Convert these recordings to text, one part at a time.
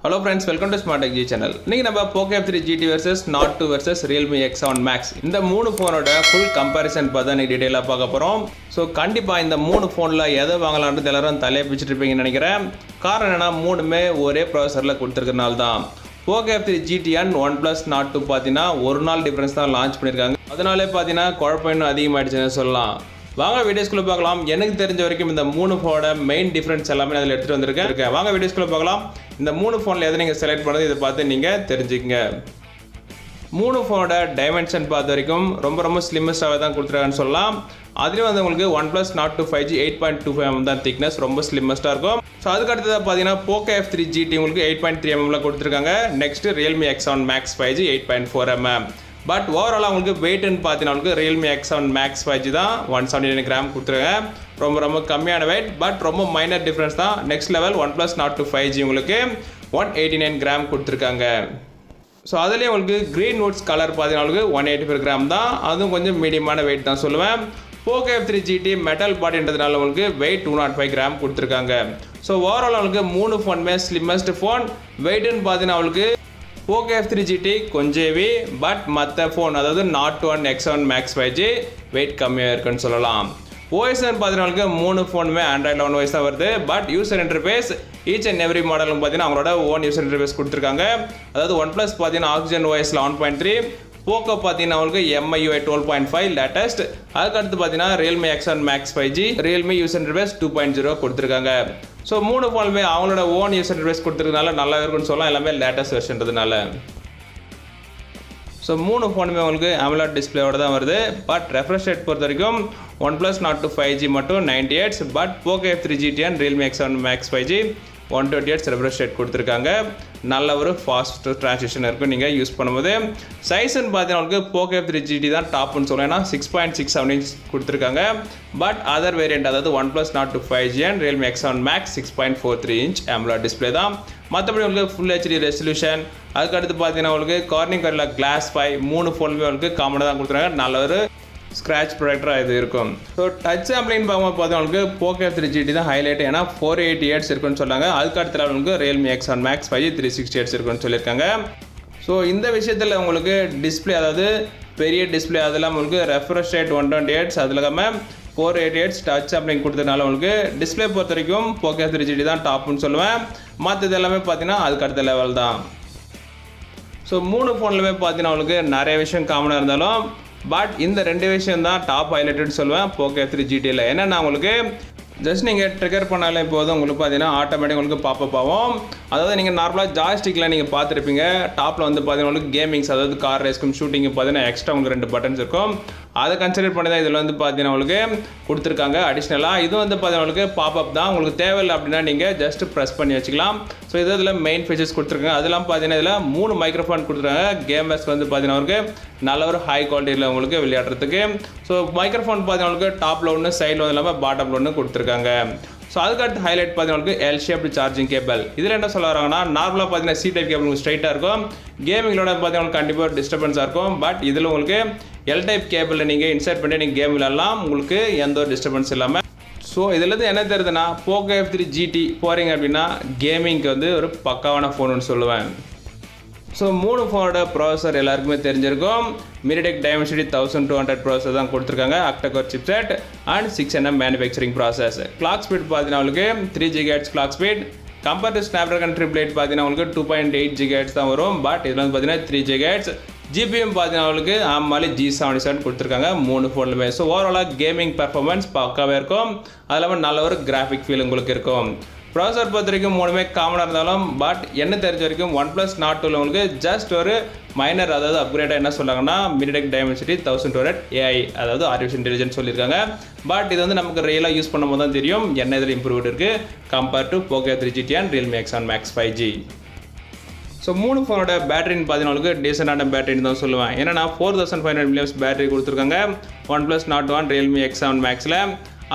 Hello friends, welcome to Smart Tech G channel. இன்னைக்கு நம்ம Poco F3 GT versus Nord 2 versus Realme X7 Max இந்த மூணு ஃபோனோட full comparison பார்த்தா நீ டீடைலா பார்க்க போறோம். சோ கண்டிப்பா இந்த மூணு ஃபோன்ல எதை வாங்கலாம்னு எல்லாரும் தலைய பிச்சிட்டு இருப்பீங்கன்னு நினைக்கிறேன். காரணம் என்னன்னா மூணுமே ஒரே ப்ராசஸர்ல கொடுத்திருக்கனால தான். Poco F3 GT and OnePlus Nord 2 பாத்தீனா ஒரு நாள் டிஃபரன்ஸ் தான் லான்ச் பண்ணிருக்காங்க. அதனாலே பாத்தீனா குழப்பம் இன்னும் அதிகமாயிடுச்சுன்னு சொல்லலாம். வாங்க வீடியோஸ்க்குள்ள பார்க்கலாம். எனக்கு தெரிஞ்ச வரைக்கும் இந்த மூணு ஃபோனோட மெயின் டிஃபரன்ஸ் எல்லாமே நான் எடுத்துட்டு வந்திருக்கேன். வாங்க வீடியோஸ்க்குள்ள பார்க்கலாம். இந்த மூணு ஃபோன்ல எதை நீங்க செலக்ட் பண்ணது இத பார்த்து நீங்க தெரிஞ்சுக்கங்க. மூணு ஃபோனோட டைமென்ஷன் பார்த்த வரைக்கும் ரொம்ப ஸ்லிம்மஸ்டாவே தான் கொடுத்துருக்காங்கன்னு சொல்லலாம். அதுலயும் வந்து உங்களுக்கு OnePlus Nord 2 5G 8.25 mm தான் thickness, ரொம்ப ஸ்லிம்மஸ்டா இருக்கும். சோ அதுக்கு அடுத்ததா பாத்தீங்கன்னா Poco F3 GT உங்களுக்கு 8.3 mm ல கொடுத்திருக்காங்க. Next Realme X7 Max 5G 8.4 mm. But overall உங்களுக்கு வெயிட்னு பார்த்தீங்கன்னா உங்களுக்கு Realme X7 Max 5G தான் 179 கிராம் கொடுத்துருக்காங்க. ரொம்ப கம்மியான வெயிட், பட் ரொம்ப மைனர் டிஃபரன்ஸ் தான். Next level OnePlus Nord 2 5G உங்களுக்கு 189 கிராம் கொடுத்துருக்காங்க. ஸோ அதுலேயே உங்களுக்கு க்ரீன் நோட்ஸ் கலர் பார்த்தீங்கன்னா உங்களுக்கு 184 கிராம் தான். அதுவும் கொஞ்சம் மீடியமான வெயிட் தான் சொல்லுவேன். Poco F3 GT மெட்டல் பாடின்றதுனால உங்களுக்கு வெயிட் 205 கிராம் கொடுத்துருக்காங்க. ஸோ ஓவரால் உங்களுக்கு மூணு ஃபோனுமே ஸ்லிம்மஸ்ட் ஃபோன். வெயிட்னு பார்த்தீங்கன்னா உங்களுக்கு Poco F3 GT கொஞ்சம் ஹெவி, பட் மற்ற ஃபோன் அதாவது Nord 2 X7 Max 5G weight கம்மியாக இருக்குன்னு சொல்லலாம். ஓஎஸ்ன்னு பார்த்தீங்கன்னா மூணு ஃபோனுமே Android 11 OS தான் வருது. But user interface each and every மாடலும் பார்த்தீங்கன்னா அவங்களோட ஓன் யூசர் இன்டர்ஃபேஸ் கொடுத்துருக்காங்க. அதாவது OnePlus பார்த்தீங்கன்னா Oxygen OS 11.3, Poco பார்த்தீங்கன்னா உங்களுக்கு MIUI 12.5 லேட்டஸ்ட். அதுக்கடுத்து பார்த்தீங்கன்னா Realme X7 Max 5G Realme user interface 2.0 கொடுத்துருக்காங்க. ஸோ மூணு ஃபோனுமே அவங்களோட ஓன் யூசர் இன்டர்ஃபேஸ் கொடுத்துருக்கனால நல்லா இருக்குன்னு சொல்லலாம். எல்லாமே லேட்டஸ்ட் வெர்ஷன்றதுனால. ஸோ மூணு ஃபோனுமே உங்களுக்கு AMOLED டிஸ்பிளேயோட தான் வருது. பட் ரெஃப்ரெஷ் ரேட் பொறுத்த வரைக்கும் OnePlus Nord 2 5G மட்டும் 90 Hz, but Poco F3 GT and Realme X7 Max 5G 120 Hz refresh rate கொடுத்துருக்காங்க. நல்ல ஒரு ஃபாஸ்ட் ட்ரான்சிஷன் இருக்கும் நீங்கள் யூஸ் பண்ணும்போது. சைஸ்ன்னு பார்த்தீங்கன்னா உங்களுக்கு Poco F3 GT தான் டாப்னு சொல்லலாம். ஏன்னா 6.67 inch கொடுத்துருக்காங்க. பட் அதர் வேரியண்ட் அதாவது OnePlus Nord 2 5G and Realme X7 Max 6.43 inch AMOLED display தான். மற்றபடி உங்களுக்கு ஃபுல் HD ரெசல்யூஷன், அதுக்கடுத்து பார்த்தீங்கன்னா உங்களுக்கு கார்னிங் கலரில் கிளாஸ் 5 மூணு ஃபோனுமே உங்களுக்கு காமனாக தான் கொடுத்துருக்காங்க. நல்ல ஒரு ஸ்க்ராட்ச் ப்ரொடக்டராக இது இருக்கும். ஸோ டச் சாம்பிளிங் பார்க்கும்போது பார்த்தீங்கன்னா உங்களுக்கு Poco F3 GT தான் ஹைலைட். ஏன்னா 480 Hz இருக்குன்னு சொன்னாங்க. அதுக்கு அடுத்த லெவலுக்கு Realme X7 Max 5G 360 Hz இருக்குன்னு சொல்லியிருக்காங்க. ஸோ இந்த விஷயத்தில் உங்களுக்கு டிஸ்பிளே அதாவது பெரிய டிஸ்பிளே அதெல்லாம் உங்களுக்கு ரெஃப்ரெஷ் ரேட் 120 Hz அதில் இல்லாமல் 480 Hz டச் சாம்பிளிங் கொடுத்ததுனால உங்களுக்கு டிஸ்பிளே பொறுத்த வரைக்கும் Poco F3 GT தான் டாப்னு சொல்லுவேன். மற்றது எல்லாமே பார்த்தீங்கன்னா அதுக்கு அடுத்த லெவல் தான். ஸோ மூணு ஃபோன்லுமே பார்த்தீங்கன்னா உங்களுக்கு நிறைய விஷயம் காமனாக இருந்தாலும் பட் இந்த ரெண்டு விஷயம் தான் டாப் ஹைலைட்டட்னு சொல்லுவேன் Poco F3 GTல. ஏன்னா உங்களுக்கு ஜஸ்ட் நீங்கள் ட்ரிகர் பண்ணாலே போதும் உங்களுக்கு பார்த்தீங்கன்னா ஆட்டோமேட்டிக் உங்களுக்கு பாப்பப் ஆகும். அதாவது நீங்கள் நார்மலாக ஜாய்ஸ்டிக்கில் நீங்கள் பார்த்துருப்பீங்க. டாப்பில் வந்து பார்த்தீங்கன்னா உங்களுக்கு கேமிங்ஸ் அதாவது கார் ரேஸ்க்கும் ஷூட்டிங்கு பார்த்தீங்கன்னா எக்ஸ்ட்ரா உங்களுக்கு 2 பட்டன்ஸ் இருக்கும். அதை கன்சிடர் பண்ணி தான் இதில் வந்து பார்த்தீங்கன்னா உங்களுக்கு கொடுத்துருக்காங்க அடிஷ்னலாக. இது வந்து பார்த்தீங்கன்னா உங்களுக்கு பாப்பப் தான். உங்களுக்கு தேவையில்லை அப்படின்னா நீங்கள் ஜஸ்ட் ப்ரெஸ் பண்ணி வச்சுக்கலாம். ஸோ இதில் மெயின் ஃபீச்சர்ஸ் கொடுத்துருக்காங்க. அதெல்லாம் பார்த்தீங்கன்னா இதில் 3 மைக்ரோஃபோன் கொடுத்துருக்காங்க. கேமர்ஸ் வந்து பார்த்தீங்கன்னா உங்களுக்கு நல்ல ஒரு ஹை குவாலிட்டியில் உங்களுக்கு விளையாடுறதுக்கு. ஸோ மைக்ரோஃபோன் பார்த்தீங்கன்னா உங்களுக்கு டாப்பில் ஒன்று சைடில் ஒன்று இல்லாமல் பாட்டமில் ஒன்று கொடுத்துருக்காங்க. ஸோ அதுக்கடுத்து ஹைலைட் பார்த்தீங்கன்னா எல் ஷேப்டு சார்ஜிங் கேபிள். இதில் என்ன சொல்ல வராங்கன்னா நார்மலாக பார்த்தீங்கன்னா சி டைப் கேபிள் ஸ்ட்ரைட்டாக இருக்கும். கேமிங்களோட பார்த்தீங்கன்னா கண்டிப்பாக ஒரு டிஸ்டர்பன்ஸாக இருக்கும். பட் இதில் உங்களுக்கு எல் டைப் கேபிளில் நீங்கள் இன்சர்ட் பண்ணி நீங்கள் கேம் விளையாடலாம். உங்களுக்கு எந்த ஒரு டிஸ்டர்பன்ஸ் இல்லாமல். ஸோ இதுலேருந்து என்ன தெரியுதுன்னா Poco F3 GT போகிறீங்க அப்படின்னா கேமிங்க்கு வந்து ஒரு பக்காவான ஃபோனுன்னு சொல்லுவேன். ஸோ மூணு ஃபோனோட ப்ராசஸர் எல்லாருக்குமே தெரிஞ்சிருக்கும். MediaTek Dimensity 1200 ப்ராசஸர் தான் கொடுத்துருக்காங்க. octa-core chipset and 6nm manufacturing process. Clock speed பார்த்தீங்கன்னா உங்களுக்கு 3 GHz clock speed. Compare to Snapdragon 888 பார்த்தீங்கன்னா உங்களுக்கு 2.8 GHz தான் வரும். பட் இதில் வந்து பார்த்தீங்கன்னா 3 GHz. ஜிபிஎம் பார்த்தீங்கன்னா உங்களுக்கு ஆமாலி G77 கொடுத்துருக்காங்க மூணு ஃபோன்லுமே. ஸோ ஓவராலாக கேமிங் பர்ஃபார்மன்ஸ் பக்காவே இருக்கும். அது இல்லாமல் நல்ல ஒரு கிராஃபிக் ஃபீல் உங்களுக்கு இருக்கும். ப்ராசஸர் பொறுத்த வரைக்கும் மூணுமே காமனாக இருந்தாலும் பட் என்ன தெரிஞ்ச வரைக்கும் OnePlus Nord 2 உங்களுக்கு ஜஸ்ட் ஒரு மைனர் அதாவது அப்கிரேடாக என்ன சொல்கிறாங்கன்னா MediaTek Dimensity 1200 AI அதாவது ஆர்டிஃபிஷியல் இன்டெலிஜென்ஸ் சொல்லியிருக்காங்க. பட் இது வந்து நமக்கு ரியலாக யூஸ் பண்ணும்போது தான் தெரியும் என்ன இதில் இம்ப்ரூவ்ட் இருக்குது compare to Poco F3 GT and Realme X7 Max 5G. So மூணு ஃபோனோட பேட்டரின்னு பார்த்தீங்கன்னா உங்களுக்கு டீசெண்டான பேட்டரின்னு தான் சொல்லுவேன். ஏன்னா 4500 mAh பேட்டரி கொடுத்துருக்காங்க OnePlus Nord 2 Realme X7 Maxல.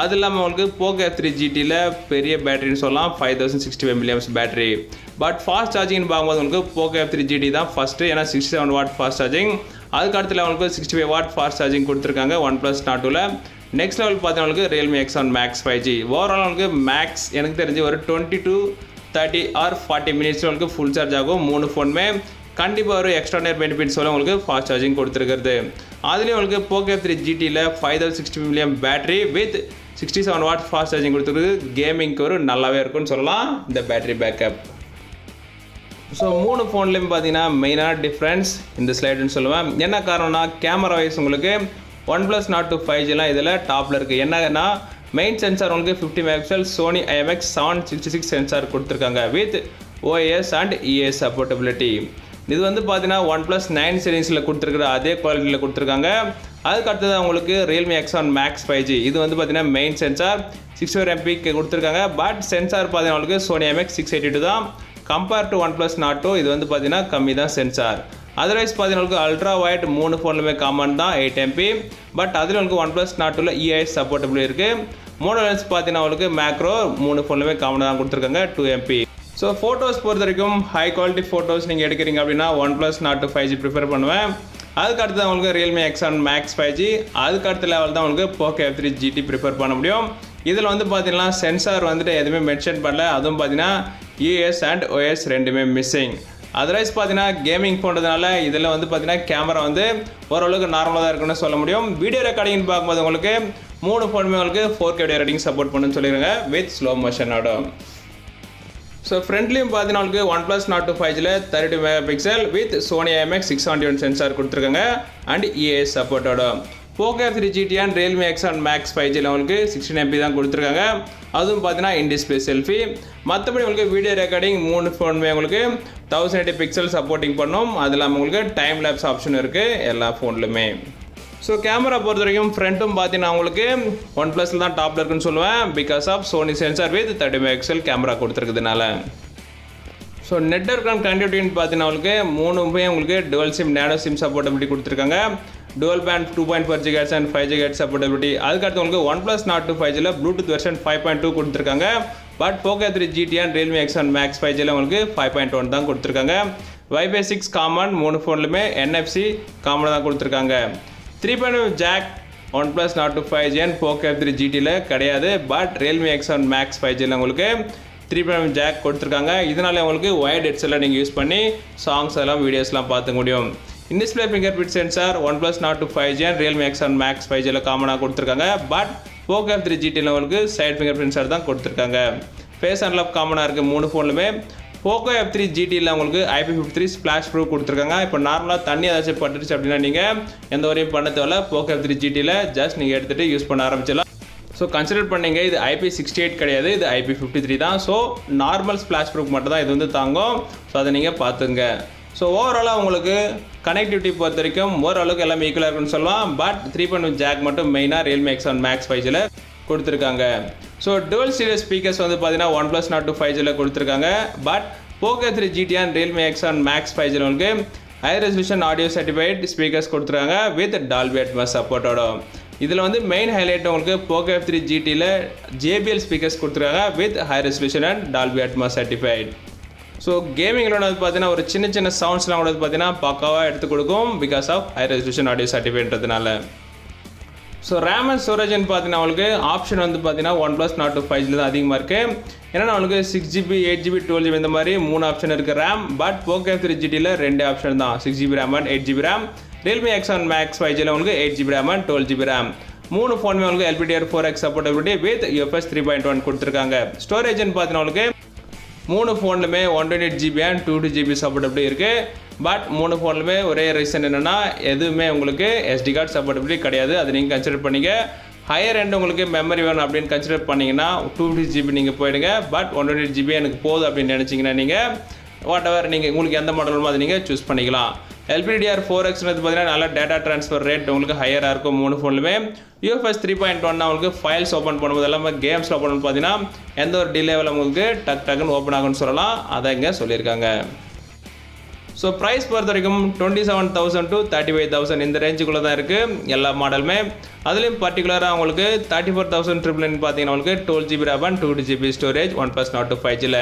அது இல்லாமல் உங்களுக்கு Poco F3 GTல பெரிய பேட்டரின்னு சொல்லலாம் 5065 mAh பேட்டரி. பட் ஃபாஸ்ட் சார்ஜிங்னு பார்க்கும்போது உங்களுக்கு Poco F3 GT தான் ஃபஸ்ட்டு. ஏன்னா 67 வாட் ஃபாஸ்ட் சார்ஜிங். அதுக்கு அடுத்த லெவலுக்கு 65 வாட் ஃபாஸ்ட் சார்ஜிங் கொடுத்துருக்காங்க OnePlus Nord 2ல. நெக்ஸ்ட் லெவல் பார்த்தீங்கன்னா Realme X7 Max 5G. Overall உங்களுக்கு மேக்ஸ் எனக்கு தெரிஞ்சு ஒரு 20 to 30 or 40 minutes உங்களுக்கு ஃபுல் சார்ஜ் ஆகும். மூணு ஃபோனுமே கண்டிப்பாக ஒரு எக்ஸ்ட்ராடனரி பெனிஃபிட்ஸ் சொல்ல உங்களுக்கு ஃபாஸ்ட் சார்ஜிங் கொடுத்துருக்கிறது. அதுலேயும் உங்களுக்கு Poco F3 GTயில் 5060 mAh battery with 67 watt fast charging கொடுத்துருக்கு. கேமிங்க்கு ஒரு நல்லாவே இருக்கும்னு சொல்லலாம் இந்த பேட்டரி பேக்கப். ஸோ மூணு ஃபோன்லேயும் பார்த்தீங்கன்னா மெயினான டிஃப்ரென்ஸ் இந்த ஸ்லைடுன்னு சொல்லுவேன். என்ன காரணம்னா கேமரா வைஸ் உங்களுக்கு OnePlus Nord 2 5Gலாம் இதில் டாப்பில் இருக்குது. என்னன்னா மெயின் சென்சார் உங்களுக்கு 50 மெகாபிக்சல் Sony IMX 766 சென்சார் கொடுத்துருக்காங்க வித் OIS அண்ட் EIS சப்போர்ட்டபிலிட்டி. இது வந்து பார்த்தீங்கன்னா OnePlus 9 சீரீஸில் கொடுத்துருக்குற அதே குவாலிட்டியில் கொடுத்துருக்காங்க. அதுக்கு அடுத்தது உங்களுக்கு Realme X1 Max 5G. இது வந்து பார்த்தீங்கன்னா மெயின் சென்சார் 64 MP கொடுத்துருக்காங்க. பட் சென்சார் பார்த்தீங்கன்னா உங்களுக்கு Sony IMX 682 தான். கம்பேர் டு OnePlus Nord 2 இது வந்து பார்த்தீங்கன்னா கம்மி தான் சென்சார். அதர்வைஸ் பார்த்தீங்கன்னா அல்ட்ரா வைட் மூணு ஃபோன்லுமே காமன் தான் 8 MP. பட் அதில் உங்களுக்கு OnePlus Nord 2ல EIS சப்போர்ட்டபிள் இருக்குது. மோனோ லென்ஸ் பார்த்தீங்கன்னா உங்களுக்கு மேக்ரோ மூணு ஃபோன்லுமே காமன் தான் கொடுத்துருக்காங்க 2 MP. ஸோ ஃபோட்டோஸ் பொறுத்த வரைக்கும் ஹை குவாலிட்டி ஃபோட்டோஸ் நீங்கள் எடுக்கிறீங்க அப்படின்னா OnePlus Nord 2 5G ப்ரிஃபர் பண்ணுவேன். அதுக்கு அடுத்து தான் உங்களுக்கு Realme X1 Max 5G. அதுக்கு அடுத்த லெவல் தான் உங்களுக்கு போக்கோ F3 GT ப்ரிஃபர் பண்ண முடியும். இதில் வந்து பார்த்தீங்கன்னா சென்சார் வந்துட்டு எதுவுமே மென்ஷன் பண்ணல. அதுவும் பார்த்தீங்கன்னா EIS அண்ட் OIS ரெண்டுமே மிஸ்ஸிங். அதர்வைஸ் பார்த்தீங்கன்னா கேமிங் போன்றதுனால இதில் வந்து பார்த்தீங்கன்னா கேமரா வந்து ஓரளவுக்கு நார்மலாக தான் இருக்குன்னு சொல்ல முடியும். வீடியோ ரெக்கார்டிங்னு பார்க்கும்போது உங்களுக்கு மூணு ஃபோனுமே உங்களுக்கு 4K வீடியோ ரெக்கார்டிங் சப்போர்ட் பண்ணுன்னு சொல்லிடுங்க வித் ஸ்லோ மோஷனோட. ஸோ ஃப்ரண்ட்லேயும் பார்த்தீங்கன்னா உங்களுக்கு OnePlus Nord 2 5Gல 32 megapixel with Sony IMX 671 sensor கொடுத்துருக்காங்க அண்ட் EIS சப்போர்ட்டோட. Poco F3 GT and Realme X1 Max 5Gல உங்களுக்கு 16 MP தான் கொடுத்துருக்காங்க. அதுவும் பார்த்தீங்கன்னா இன் டிஸ்பிளே செல்ஃபி. மற்றபடி உங்களுக்கு வீடியோ ரெக்கார்டிங் மூணு ஃபோனுமே உங்களுக்கு 1080 பிக்சல் சப்போர்ட்டிங் பண்ணும். அது இல்லாமல் உங்களுக்கு டைம் லேப்ஸ் ஆப்ஷன் இருக்குது எல்லா ஃபோன்லுமே. ஸோ கேமரா பொறுத்த வரைக்கும் ஃப்ரண்ட்டும் பார்த்தீங்கன்னா உங்களுக்கு OnePlusல தான் டாப்பில் இருக்குன்னு சொல்லுவேன் because of Sony sensor with 30 megapixel camera கொடுத்துருக்குதுனால. ஸோ நெட்வொர்க் அண்ட் கனெக்டிவிட்டின்னு பார்த்தீங்கன்னா உங்களுக்கு மூணுமே உங்களுக்கு டுவல் சிம் நேனோ சிம் சப்போர்ட்டபிலிட்டி கொடுத்துருக்காங்க. Dual band 2.4 GHz and 5 GHz சப்போர்ட்டபிலிட்டி. அதுக்கடுத்து உங்களுக்கு OnePlus Nord 2 5Gல ப்ளூடூத் வெர்ஷன் 5.2 கொடுத்துருக்காங்க. But Poco F3 GT and Realme X1 Max 5Gல உங்களுக்கு 5.1 தான் கொடுத்துருக்காங்க. Wi-Fi 6 காமன் மூணு ஃபோன்லுமே NFC காமனாக தான் கொடுத்துருக்காங்க. 3.5 jack OnePlus Nord 2 5G and Poco F3 GTல கிடையாது. பட் Realme X1 Max 5Gல உங்களுக்கு 3.5 ஜாக் கொடுத்துருக்காங்க. இதனால உங்களுக்கு ஒயர்ட் ஹெட்செட்டில் நீங்கள் யூஸ் பண்ணி சாங்ஸ் எல்லாம் வீடியோஸ்லாம் பார்த்துக்க முடியும். In-display finger print sensor OnePlus Nord 2 5G and Realme X1 Max 5Gல காமனாக கொடுத்துருக்காங்க. பட் போக்கோ F3 GTல உங்களுக்கு சைட் ஃபிங்கர் பிரிண்ட் சென்சார் தான் கொடுத்துருக்காங்க. ஃபேஸ் அன்லாக் காமனாக இருக்குது மூணு ஃபோன்லுமே. போக்கோ F3 GTயில் உங்களுக்கு IP53 ஸ்பிளாஷ் ப்ரூஃப் கொடுத்துருக்காங்க. இப்போ நார்மலாக தண்ணி ஏதாச்சும் பட்டுருச்சு அப்படின்னா நீங்கள் எந்த வரையும் பண்ண தேவையில்ல. போக்கோ F3 GTயில் ஜஸ்ட் நீங்கள் எடுத்துகிட்டு யூஸ் பண்ண ஆரம்பிச்சிடலாம். ஸோ கன்சிடர் பண்ணிங்க இது IP68 கிடையாது, இது IP53 தான். ஸோ நார்மல் ஸ்பிளாஷ் ப்ரூஃப் மட்டும் தான் இது வந்து தாங்கும். ஸோ அதை நீங்கள் பார்த்துங்க. ஸோ ஓவராலாக உங்களுக்கு கனெக்டிவிட்டி பொறுத்த வரைக்கும் ஓரளவுக்கு எல்லாமே ஈக்குவலாக இருக்குன்னு சொல்லலாம். பட் 3.1 ஜாக் மட்டும் மெயினாக Realme X1 Max 5Gல கொடுத்துருக்காங்க. ஸோ டுவல் ஸ்டீரியோ ஸ்பீக்கர்ஸ் வந்து பார்த்தீங்கன்னா OnePlus Nord 2 5Gல கொடுத்துருக்காங்க. But Poco F3 GT and Realme X1 Max 5Gல உங்களுக்கு high resolution audio certified speakers கொடுத்துருக்காங்க வித் Dolby Atmos சப்போர்ட்டோட. இதில் வந்து மெயின் ஹைலைட் உங்களுக்கு போக்கோ F3 GTல JBL ஸ்பீக்கர்ஸ் கொடுத்துருக்காங்க with high resolution and Dolby Atmos certified. So கேமிங்கில் வந்து பார்த்தீங்கன்னா ஒரு சின்ன சின்ன சவுண்ட்ஸ்லாம் கூட பார்த்தீங்கன்னா பக்காவாக எடுத்து கொடுக்கும் because of high resolution audio சர்டிஃபைட்ன்றதுனால. ஸோ ரேம் அண்ட் ஸ்டோரேஜ்னு பார்த்தீங்கன்னா உங்களுக்கு ஆப்ஷன் வந்து பார்த்தீங்கன்னா OnePlus Nord 2 5Gல தான் அதிகமாக இருக்குது. ஏன்னா உங்களுக்கு 6GB 8GB 12GB இந்த மாதிரி மூணு ஆப்ஷன் இருக்குது ரேம். பட் போக்கோ F3 GTல ரெண்டு ஆப்ஷன் தான் 6GB RAM and 8GB RAM. Realme X1 Max 5Gல உங்களுக்கு 8GB RAM and 12GB RAM. மூணு ஃபோனுமே உங்களுக்கு LPDDR4X சப்போர்ட்டபிலிட்டி வித் UFS 3.1 கொடுத்துருக்காங்க. ஸ்டோரேஜ்னு பார்த்தீங்கன்னா உங்களுக்கு மூணு ஃபோன்லுமே 128GB அண்ட் 2GB சப்போர்ட்டபிலிட்டி இருக்குது. பட் மூணு ஃபோன்லுமே ஒரே ரீசன் என்னென்னா எதுவுமே உங்களுக்கு SD கார்டு சப்போர்ட்டபிலிட்டி கிடையாது. அது நீங்கள் கன்சிடர் பண்ணிங்க. ஹையர் எண்ட் உங்களுக்கு மெமரி வேணும் அப்படின்னு கன்சிடர் பண்ணிங்கன்னா 250GB நீங்கள் போயிடுங்க. பட் 128GB எனக்கு போதும் அப்படின்னு நினச்சிங்கன்னா நீங்கள் வாட் எவர் நீங்கள் உங்களுக்கு எந்த மாடலும் அது நீங்கள் சூஸ் பண்ணிக்கலாம். LPDDR4X பார்த்தீங்கன்னா நல்ல டேட்டா ட்ரான்ஸ்ஃபர் ரேட் உங்களுக்கு ஹையராக இருக்கும் மூணு ஃபோன்லுமே. UFS 3.1 உங்களுக்கு ஃபைல்ஸ் ஓப்பன் பண்ணும்போது எல்லாமே கேம்ஸில் ஓப்பன் பண்ணி பார்த்தீங்கன்னா எந்த ஒரு டிலேவில் உங்களுக்கு டக்குன்னு ஓப்பன் ஆகும்னு சொல்லலாம். அதை இங்கே சொல்லியிருக்காங்க. ஸோ ப்ரைஸ் பொறுத்த வரைக்கும் 27,000 to 35,000 இந்த ரேஞ்சுக்குள்ளே தான் இருக்குது எல்லா மாடலுமே. அதுலேயும் பர்டிகுலராக உங்களுக்கு 34,999 பார்த்தீங்கன்னா உங்களுக்கு 12GB RAM and 2GB storage OnePlus Nord 2 5Gல.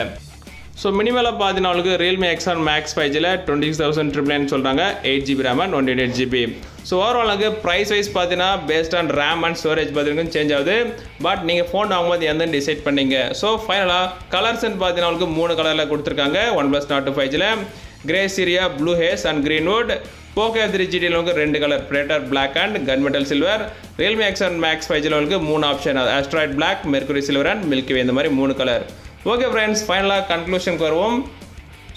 ஸோ மினிமலாக பார்த்தீங்கன்னா உங்களுக்கு ரியல்மி எக்ஸ்1 மேக்ஸ் 5Gல 26,999 சொல்கிறாங்க 8GB RAM அண்ட் 128GB. ஸோ ஓவராலுக்கு ப்ரைஸ் வைஸ் பார்த்தீங்கன்னா based on RAM and storage பார்த்தீங்கன்னா சேஞ்ச் ஆகுது. பட் நீங்கள் ஃபோன் வாங்கும்போது எந்த டிசைட் பண்ணீங்க. ஸோ ஃபைனலாக கலர்ஸ்ன்னு பார்த்தீங்கன்னா உங்களுக்கு 3 கலரில் கொடுத்துருக்காங்க OnePlus Nord 5Gல grey sierra, blue haze and greenwood. Poco F3 GTல உங்களுக்கு 2 colour Predator Black and Gunmetal Silver. Realme X1 Max 5Gல உங்களுக்கு 3 option Asteroid Black, Mercury Silver and Milky Way இந்த மாதிரி 3 கலர். ஓகே ஃப்ரெண்ட்ஸ், ஃபைனலாக கன்க்ளூஷனுக்கு வருவோம்.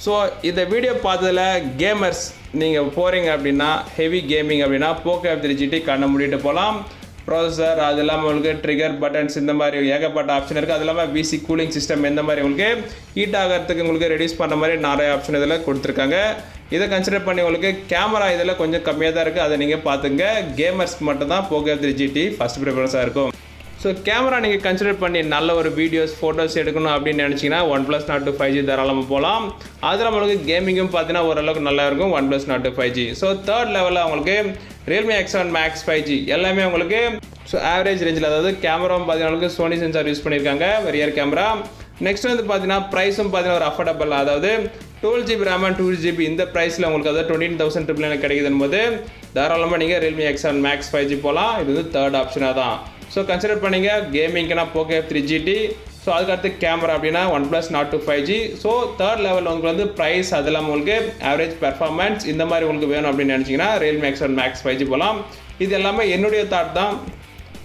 ஸோ இந்த வீடியோ பார்த்ததில் கேமர்ஸ் நீங்கள் போகிறீங்க அப்படின்னா, ஹெவி கேமிங் அப்படின்னா Poco F3 GT கண்ணை மூடிட்டு போகலாம். ப்ராசஸர் அது இல்லாமல் உங்களுக்கு ட்ரிகர் பட்டன்ஸ் இந்த மாதிரி ஏகப்பட்ட ஆப்ஷன் இருக்குது. அது இல்லாமல் VC கூலிங் சிஸ்டம் இந்த மாதிரி உங்களுக்கு ஹீட் ஆகிறதுக்கு உங்களுக்கு ரெடியூஸ் பண்ணுற மாதிரி நிறைய ஆப்ஷன் இதில் கொடுத்துருக்காங்க. இதை கன்சிடர் பண்ணி உங்களுக்கு கேமரா இதில் கொஞ்சம் கம்மியாக தான் இருக்குது. அதை நீங்கள் பார்த்துங்க. கேமர்ஸ்க்கு மட்டும் தான் Poco F3 GT ஃபஸ்ட் ப்ரிஃபரன்ஸாக இருக்கும். ஸோ கேமரா நீங்கள் கன்சிடர் பண்ணி நல்ல ஒரு வீடியோஸ் ஃபோட்டோஸ் எடுக்கணும் அப்படின்னு நினச்சிங்கன்னா OnePlus Nord 5G தாராளமாக போகலாம். அதில் நம்மளுக்கு கேமிங்கும் பார்த்தீங்கன்னா ஓரளவுக்கு நல்லா இருக்கும் OnePlus Nord 5G. So third லெவலில் அவங்களுக்கு Realme X1 Max 5G எல்லாமே உங்களுக்கு ஸோ ஆவரேஜ் ரேஞ்சில், அதாவது கேமராவும் பார்த்தீங்கன்னா சோனி சென்சார் யூஸ் பண்ணியிருக்காங்க ரியர் கேமரா. நெக்ஸ்ட் வந்து பார்த்தீங்கன்னா ப்ரைஸும் பார்த்தீங்கன்னா ஒரு அஃபோர்டபுள், அதாவது 12GB RAM and 2GB இந்த ப்ரைஸில் உங்களுக்கு அதாவது 28,999 கிடைக்குதுன்னு போது தாராளமாக நீங்கள் Realme X1 Max 5G போகலாம். இது வந்து தேர்ட் ஆப்ஷனாக தான். ஸோ கன்சிடர் பண்ணிங்க கேமிங்க்குனா Poco F3 GT. ஸோ அதுக்கடுத்து கேமரா அப்படின்னா OnePlus Nord 5G. So third லெவலில் உங்களுக்கு வந்து ப்ரைஸ் அது இல்லாமல் உங்களுக்கு ஆவரேஜ் பெர்ஃபார்மன்ஸ் இந்த மாதிரி உங்களுக்கு வேணும் அப்படின்னு நினச்சிங்கன்னா Realme X1 Max 5G போகலாம். இது எல்லாமே என்னுடைய தாட் தான்.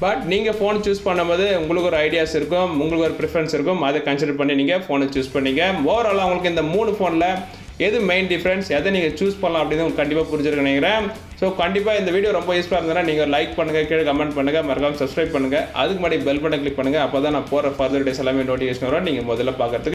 பட் நீங்கள் ஃபோன் சூஸ் பண்ணும்போது உங்களுக்கு ஒரு ஐடியாஸ் இருக்கும், உங்களுக்கு ஒரு ப்ரிஃபரன்ஸ் இருக்கும். அதை கன்சிடர் பண்ணி நீங்கள் ஃபோனை சூஸ் பண்ணிங்க. ஓவராலாக உங்களுக்கு இந்த 3 ஃபோனில் எது மெயின் டிஃப்ரென்ஸ், எதை நீங்கள் சூஸ் பண்ணலாம் அப்படின்னு உங்களுக்கு கண்டிப்பாக புரிஞ்சிருக்க நினைக்கிறேன். ஸோ கண்டிப்பாக இந்த வீடியோ ரொம்ப யூஸ்ஃபுல்லாக இருந்ததுன்னா நீங்கள் லைக் பண்ணுங்கள், கீழே கமெண்ட் பண்ணுங்கள், மறக்காமல் சப்ஸ்கிரைப் பண்ணுங்கள். அதுக்கு முன்னாடி பெல் பட்டன் கிளிக் பண்ணுங்கள். அப்போ தான் நான் போகிற ஃபர்தர் டேஸ் எல்லாமே நோட்டிஃபிகேஷன் வரும் நீங்கள் முதல்ல பார்க்கறதுக்கு.